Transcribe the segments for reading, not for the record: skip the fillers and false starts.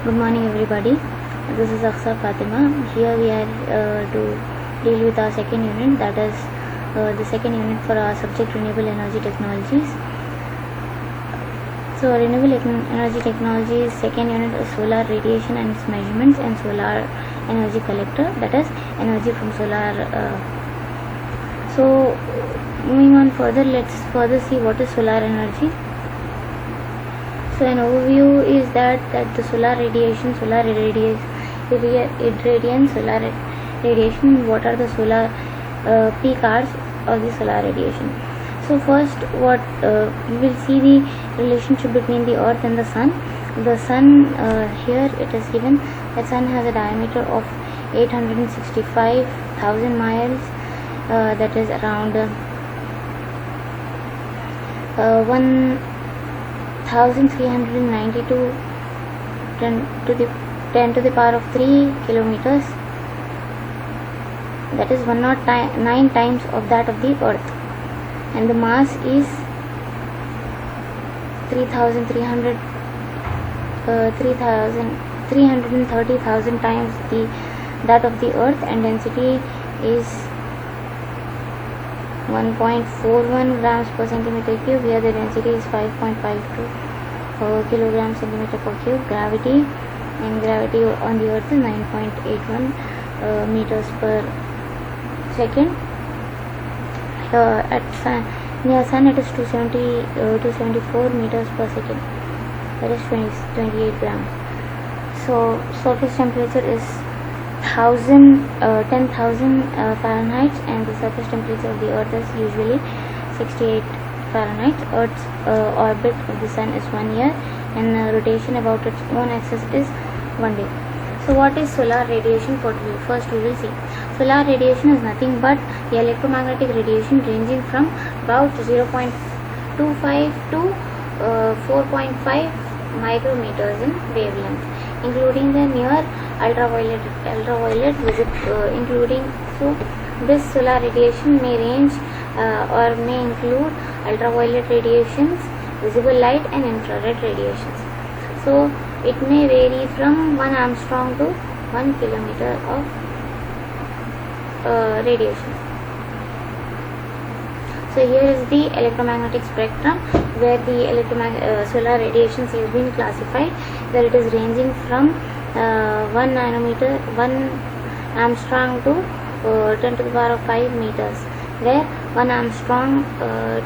Good morning everybody. This is Aksar Fatima. Here we are to deal with our second unit, that is the second unit for our subject renewable energy technologies. So renewable energy technologies second unit is solar radiation and its measurements and solar energy collector, that is energy from solar. So moving on further, let's further see what is solar energy. So an overview is that the solar radiation, irradiance, solar radiation, what are the solar peak hours of the solar radiation. So first what we will see the relationship between the earth and the sun. The sun, here it is given that sun has a diameter of 865,000 miles, that is around 1392 10 to the power of 3 kilometers, that is 109 times of that of the earth, and the mass is 330,000 times that of the earth, and density is 1.41 grams per centimeter cube. Here the density is 5.52 kilogram centimeter per cube. Gravity on the earth is 9.81 meters per second. Near sun it is 274 meters per second, that is 28 grams. So surface temperature is 10,000 Fahrenheit, and the surface temperature of the earth is usually 68 Fahrenheit. Earth's orbit of the sun is 1 year, and rotation about its own axis is 1 day. So what is solar radiation? First we will see. Solar radiation is nothing but the electromagnetic radiation ranging from about 0.25 to 4.5 micrometers in wavelength, including the near ultraviolet including. So this solar radiation may range or may include ultraviolet radiations, visible light, and infrared radiations. So it may vary from 1 Armstrong to 1 kilometer of radiation. So here is the electromagnetic spectrum, where the solar radiations is being classified, where it is ranging from 1 Armstrong to 10 to the power of 5 meters, where 1 Armstrong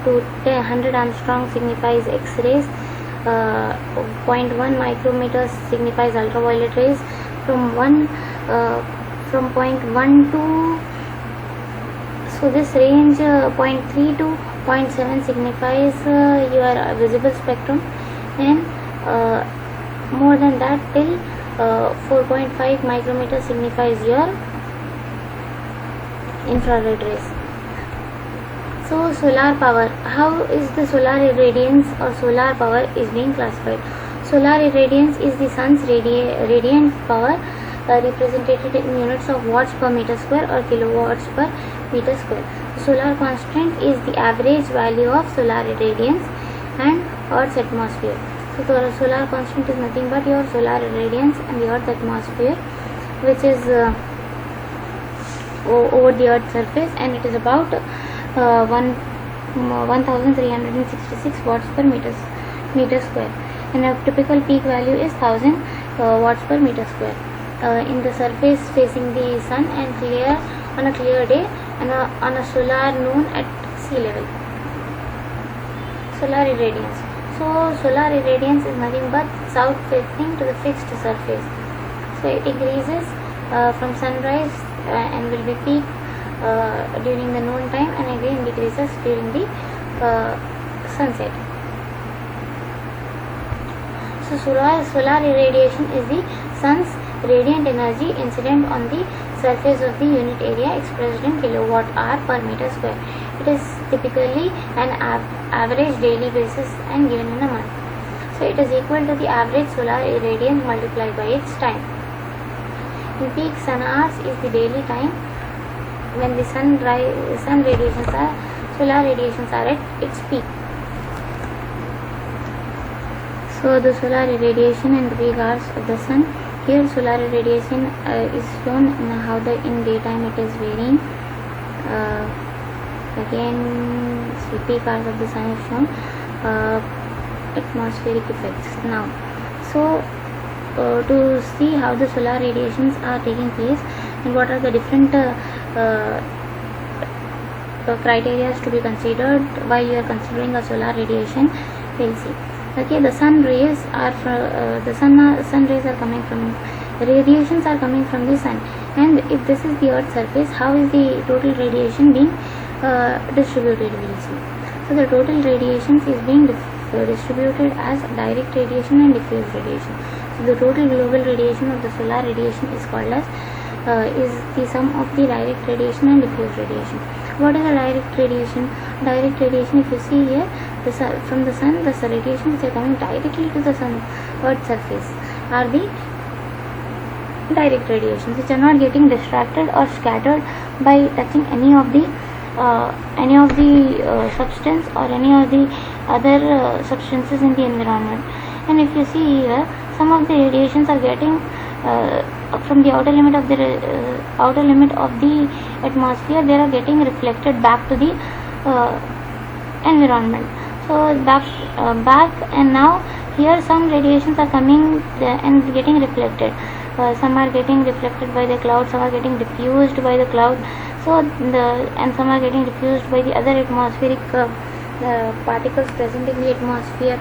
to 100 Armstrong signifies X-rays, 0.1 micrometers signifies ultraviolet rays, from 0.1 to, so this range 0.3 to 0.7 signifies your visible spectrum, and more than that till 4.5 micrometers signifies your infrared rays. So solar power, how is the solar irradiance or solar power is being classified? Solar irradiance is the sun's radiant power represented in units of watts per meter square or kilowatts per meter square. Solar constant is the average value of solar irradiance and Earth's atmosphere. So the solar constant is nothing but your solar irradiance and the Earth's atmosphere, which is over the Earth's surface, and it is about 1366 watts per meter square, and a typical peak value is 1000 watts per meter square in the surface facing the sun, and clear on a clear day, and on a solar noon at sea level. Solar irradiance. So solar irradiance is nothing but south facing to the fixed surface. So it increases from sunrise and will be peak during the noon time, and again decreases during the sunset. So solar irradiation is the sun's radiant energy incident on the surface of the unit area expressed in kilowatt hour per meter square. It is typically an average daily basis and given in a month. So it is equal to the average solar irradiance multiplied by its time. In peak sun hours is the daily time when the solar radiations are at its peak. So the solar irradiation in regards of the sun. Here solar irradiation is shown in how the in daytime it is varying. Again peak hours of the sun is shown. Atmospheric effects now. So to see how the solar radiations are taking place and what are the different criteria to be considered while you are considering a solar radiation, we'll see. Okay, the sun rays are sun rays are coming from, radiations are coming from the sun, and if this is the earth's surface, how is the total radiation being distributed, we'll see. So the total radiations is being distributed as direct radiation and diffuse radiation. So the total global radiation of the solar radiation is called as is the sum of the direct radiation and diffuse radiation. What is a direct radiation? Direct radiation, if you see here, from the sun, the radiations which are coming directly to the sun earth's surface are the direct radiations, which are not getting distracted or scattered by touching any of the substance or any of the other substances in the environment. And if you see here, some of the radiations are getting from the outer limit of the atmosphere, they are getting reflected back to the environment. So back and now here some radiations are coming and getting reflected. Some are getting reflected by the cloud, some are getting diffused by the cloud. So and some are getting diffused by the other atmospheric particles present in the atmosphere.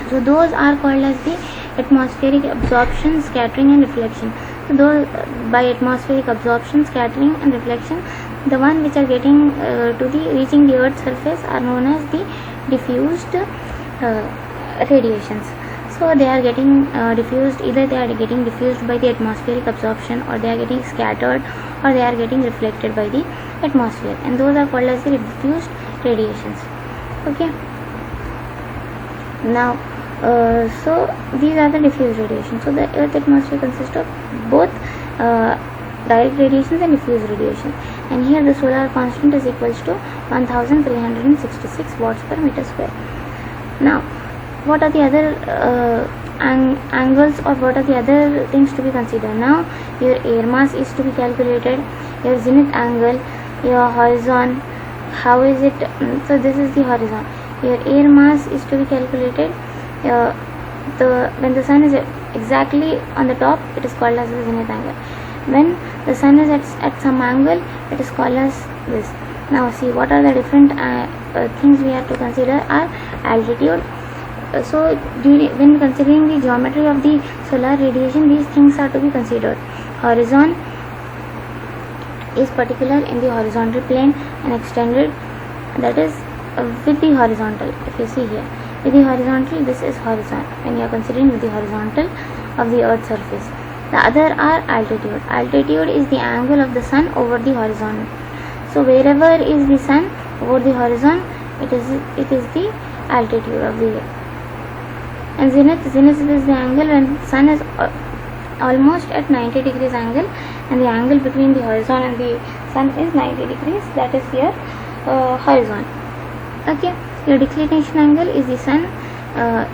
So those are called as the atmospheric absorption, scattering and reflection. So those by atmospheric absorption, scattering and reflection, the one which are getting reaching the earth's surface are known as the diffused radiations. So they are getting diffused, either they are getting diffused by the atmospheric absorption, or they are getting scattered, or they are getting reflected by the atmosphere, and those are called as the diffused radiations. Okay, now so these are the diffuse radiations. So the earth atmosphere consists of both direct radiations and diffuse radiation, and here the solar constant is equals to 1366 watts per meter square. Now what are the other angles, or what are the other things to be considered? Now your air mass is to be calculated, your zenith angle, your horizon, how is it? So this is the horizon. Your air mass is to be calculated. When the sun is exactly on the top, it is called as the zenith angle. When the sun is at some angle, it is called as this. Now see, what are the different things we have to consider are altitude. So when considering the geometry of the solar radiation, these things are to be considered. Horizon is particular in the horizontal plane and extended, that is with the horizontal. If you see here, with the horizontal, this is horizon when you are considering with the horizontal of the earth's surface. The other are altitude. Altitude is the angle of the sun over the horizon. So wherever is the sun over the horizon, it is the altitude of the earth. And zenith is the angle when the sun is almost at 90 degrees angle, and the angle between the horizon and the sun is 90 degrees, that is your horizon. Okay, your declination angle is the sun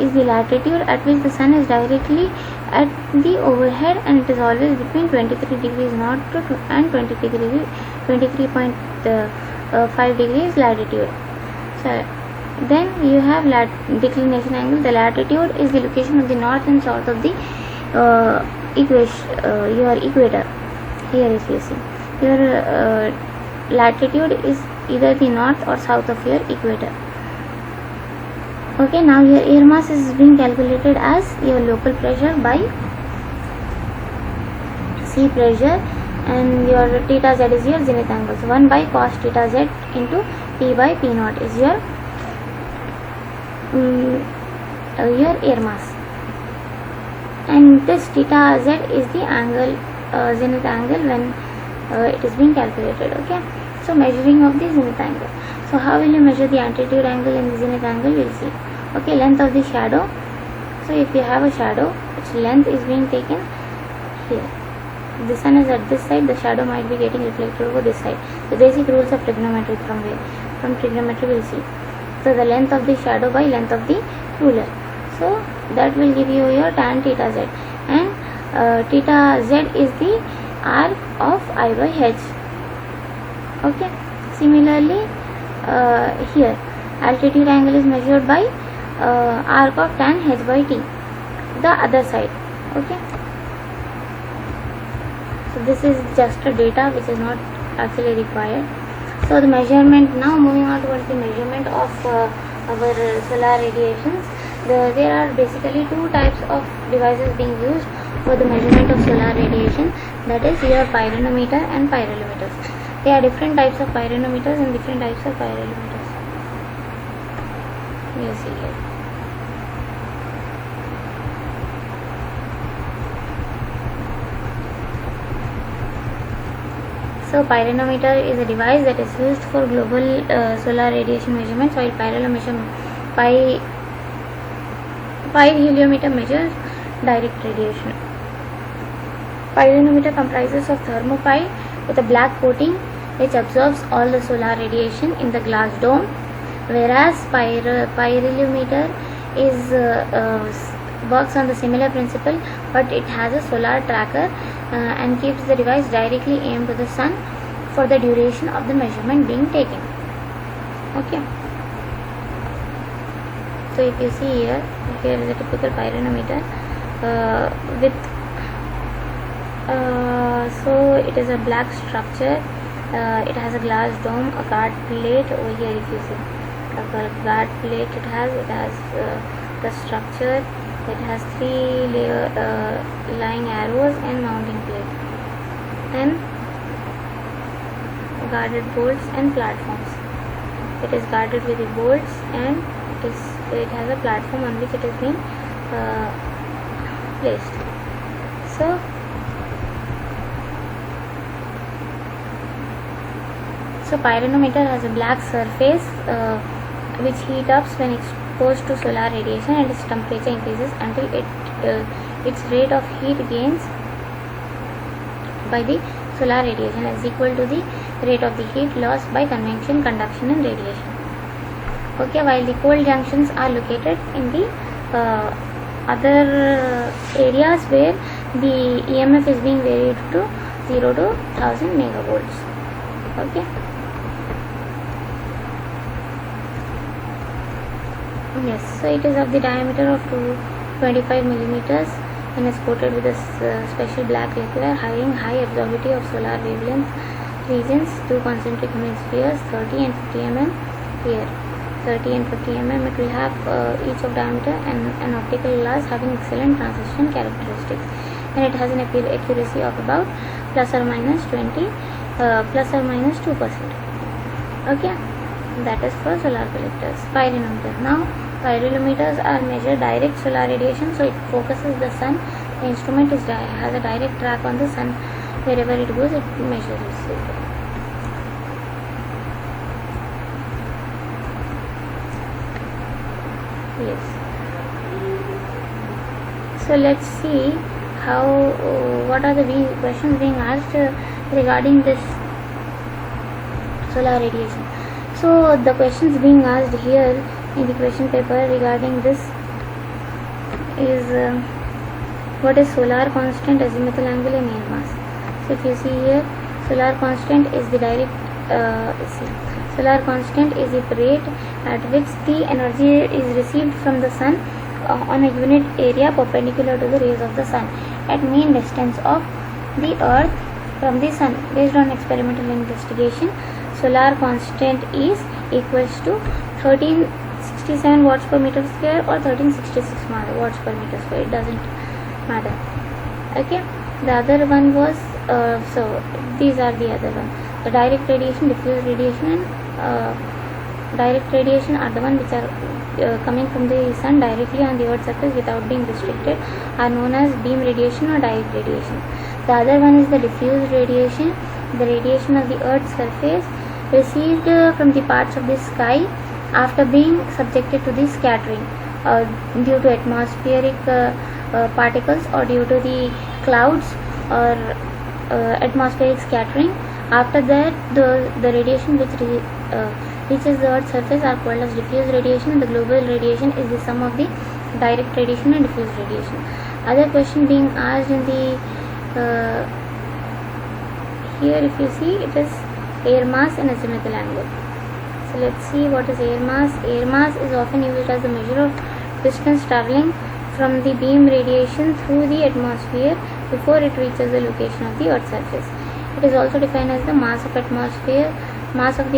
is the latitude at which the sun is directly at the overhead, and it is always between 23 degrees north and 23.5 degrees latitude. So then you have declination angle. The latitude is the location of the north and south of the your equator. Here if you see, your latitude is either the north or south of your equator. Okay, now your air mass is being calculated as your local pressure by sea pressure, and your theta z is your zenith angle. So 1 by cos theta z into P by P naught is your air mass, and this theta z is the angle zenith angle when it is being calculated. Okay, so measuring of the zenith angle. So how will you measure the altitude angle and the zenith angle? We'll see. Okay, length of the shadow. So if you have a shadow, its length is being taken here. If the sun is at this side, the shadow might be getting reflected over this side. The basic rules of trigonometry from trigonometry we'll see. So the length of the shadow by length of the ruler. So that will give you your tan theta z, and theta z is the arc of I by h. Okay. Similarly, here altitude angle is measured by arc of tan h by t, the other side. Okay. So this is just a data which is not actually required. So the measurement, now moving on towards the measurement of our solar radiations. There are basically two types of devices being used for the measurement of solar radiation, that is your pyranometer and pyrolumeters. There are different types of pyranometers and different types of pyrolumeters. You see here. So pyranometer is a device that is used for global solar radiation measurements, while pyrheliometer measures direct radiation. Pyranometer comprises of thermopile with a black coating which absorbs all the solar radiation in the glass dome, whereas pyrheliometer is works on the similar principle, but it has a solar tracker and keeps the device directly aimed to the sun for the duration of the measurement being taken. Okay. So if you see here is a typical pyranometer with so it is a black structure. It has a glass dome, a guard plate over here. If you see a guard plate, it has the structure. It has 3 layer lying arrows and mounting plate, and guarded bolts and platforms. It is guarded with the bolts, and it has a platform on which it is being placed. So pyranometer has a black surface which heat ups when exposed to solar radiation, and its temperature increases until its rate of heat gains by the solar radiation is equal to the rate of the heat lost by convection, conduction and radiation. Okay, while the cold junctions are located in the other areas where the EMF is being varied to 0 to 1000 megavolts. Okay. Yes, so it is of the diameter of 25 millimeters and is coated with a special black liquid having high absorptivity of solar wavelength regions, 2 concentric hemispheres, 30 and 50 mm here. 30 and 50 mm, it will have each of diameter and an optical glass having excellent transition characteristics, and it has an accuracy of about plus or minus 20 plus or minus 2%. Okay, that is for solar collectors. Pyranometer. Now pyranometers are measure direct solar radiation, so it focuses the sun. The instrument has a direct track on the sun. Wherever it goes, it measures it. Yes. So let's see what are the questions being asked regarding this solar radiation. So the questions being asked here in the question paper regarding this is what is solar constant, azimuthal angle and air mass. So if you see here, solar constant is the direct solar constant is the rate at which the energy is received from the sun on a unit area perpendicular to the rays of the sun at mean distance of the earth from the sun. Based on experimental investigation, solar constant is equals to 1367 watts per meter square or 1366 watts per meter square. It doesn't matter. Okay. The other one was so these are the other one. The direct radiation, diffuse radiation, and direct radiation are the one which are coming from the sun directly on the earth's surface without being restricted, are known as beam radiation or direct radiation. The other one is the diffuse radiation, the radiation of the earth's surface received from the parts of the sky after being subjected to the scattering due to atmospheric particles or due to the clouds or atmospheric scattering. After that, the radiation which reaches the earth's surface are called as diffuse radiation, and the global radiation is the sum of the direct radiation and diffuse radiation. Other question being asked in the here, if you see, it is air mass and azimuthal angle. So let's see what is air mass. Air mass is often used as a measure of distance traveling from the beam radiation through the atmosphere before it reaches the location of the Earth's surface. It is also defined as the mass of the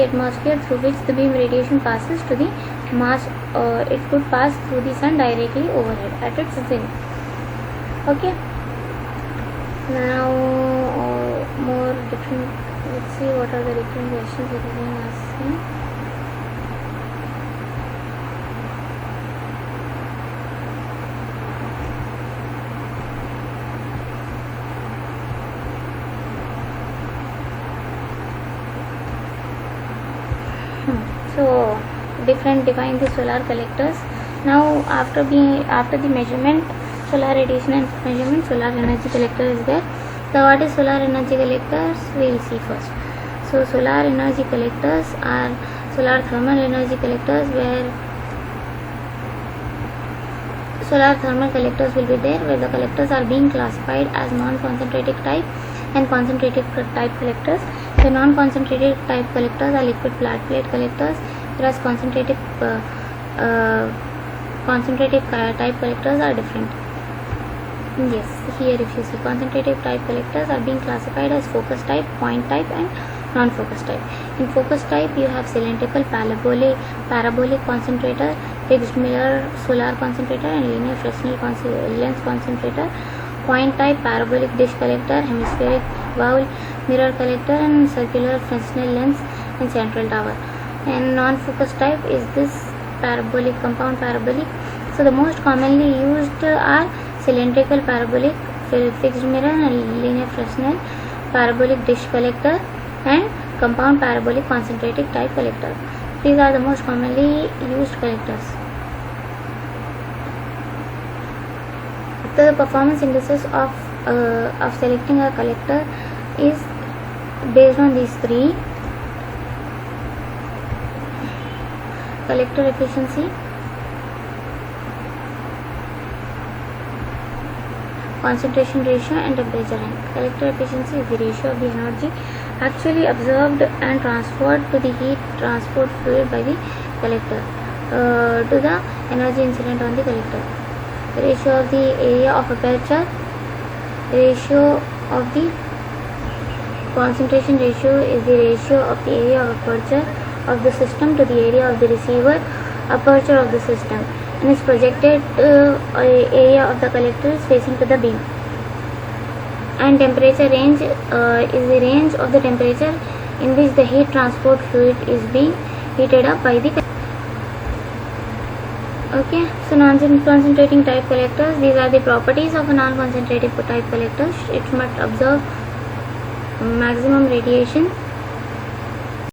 atmosphere through which the beam radiation passes to the mass. It could pass through the sun directly overhead at its zenith. Okay. Now more different. Let's see what are the different questions that are being asked. So define the solar collectors. Now after the measurement, solar radiation and measurement, solar energy collector is there. So what is solar energy collectors? We will see first. So solar energy collectors are solar thermal energy collectors, where solar thermal collectors will be there, where the collectors are being classified as non-concentrated type and concentrated type collectors. The non-concentrated type collectors are liquid flat plate collectors, whereas concentrated type collectors are different. Yes, here if you see, concentrative type collectors are being classified as focus type, point type and non-focus type. In focus type you have cylindrical, parabolic concentrator, fixed mirror solar concentrator and linear Fresnel lens concentrator. Point type, parabolic dish collector, hemispheric bowl mirror collector and circular Fresnel lens and central tower. And non-focus type is this parabolic, compound parabolic. So the most commonly used are cylindrical, parabolic, fixed mirror and linear Fresnel, parabolic dish collector and compound parabolic concentrated type collector. These are the most commonly used collectors. The performance indices of selecting a collector is based on these three: collector efficiency, concentration ratio and temperature range. Collector efficiency is the ratio of the energy actually absorbed and transferred to the heat transport fluid by the collector to the energy incident on the collector. The ratio of the area of aperture, ratio of the concentration ratio is the ratio of the area of aperture of the system to the area of the receiver aperture of the system, and its projected area of the collector is facing to the beam. And temperature range is the range of the temperature in which the heat transport fluid is being heated up by the collector. Okay, so non-concentrating type collectors, these are the properties of a non-concentrative type collector. It must absorb maximum radiation